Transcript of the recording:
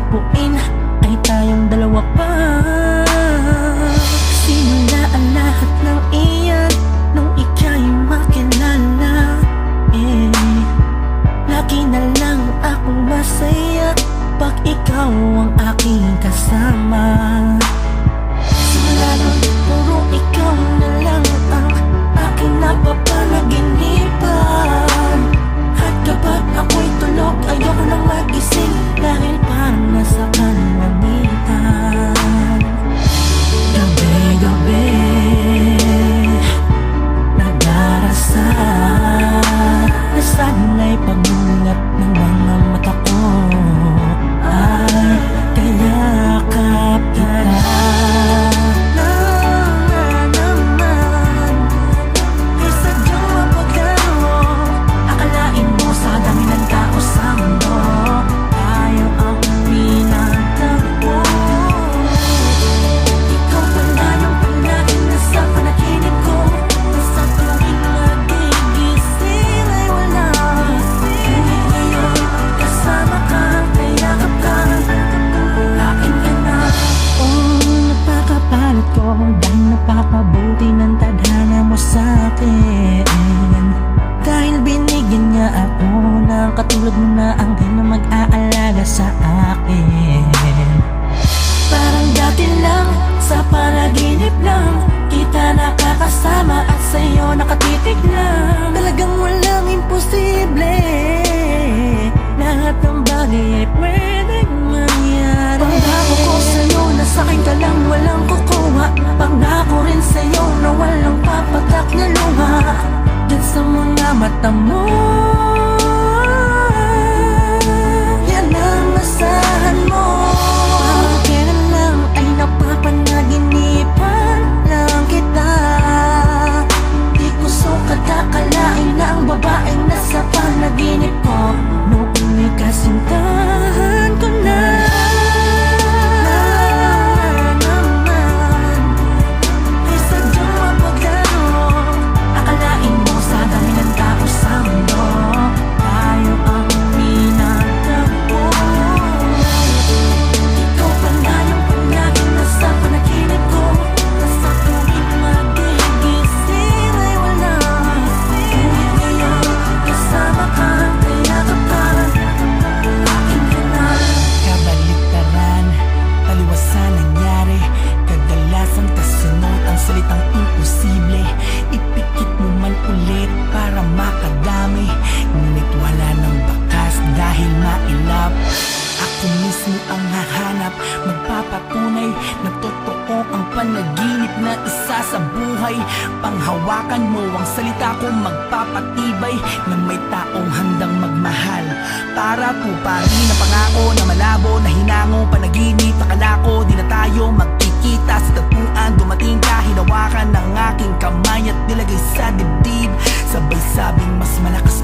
tagpuin ay tayong dalawa pa. Simula ang lahat ng iyan nung ika'y makilala. Lagi na lang akong masaya pag ikaw ang aking kasama. Simula nun, puro ikaw na lang ang aking napapanaginipan. At kapag ako'y tulog, ayoko nang magising dahil parang nasa kalangitan. Gabi-gabi nagdarasal, nasanay pagmulat ng mga mata ko ay kayakap kita. Dahil napakabuti ng tadhana mo sa'kin, dahil binigyan niya ako ng katulad mo na anghel na mag-aalaga sa akin. Parang dati lang, sa panaginip lang kita nakakasama at sa'yo nakatitig lang. Talagang walang imposible, lahat ng bagay ay pwedeng mangyari. Pangako ko sa'yo na sa'kin ka lang walang kukuha. Pangako rin sa'yo na walang papatak na luha dyan sa mga mata mo. Yan ang asahan mo. Kailan lang ay napapanaginipan lang kita. Di ko sukat akalain na ang babaeng nasa panaginip ko noong ikasintahan ko na. Salitang imposible, ipikit mo man ulit para makadami. Ngunit wala ng bakas dahil mailap. Ako mismo ang hahanap, magpapatunay na totoo ang panaginip na isa sa buhay. Panghawakan mo ang salita ko, magpapatibay na may taong handang magmahal. Para tuparin ang pangako na malabo na hinango panaginip. Akala ko di na tayo magkikita sa tagpuan. Dumating ka, hinawakan ng aking kamay at nilagay sa dibdib. Sabay sabing mas malakas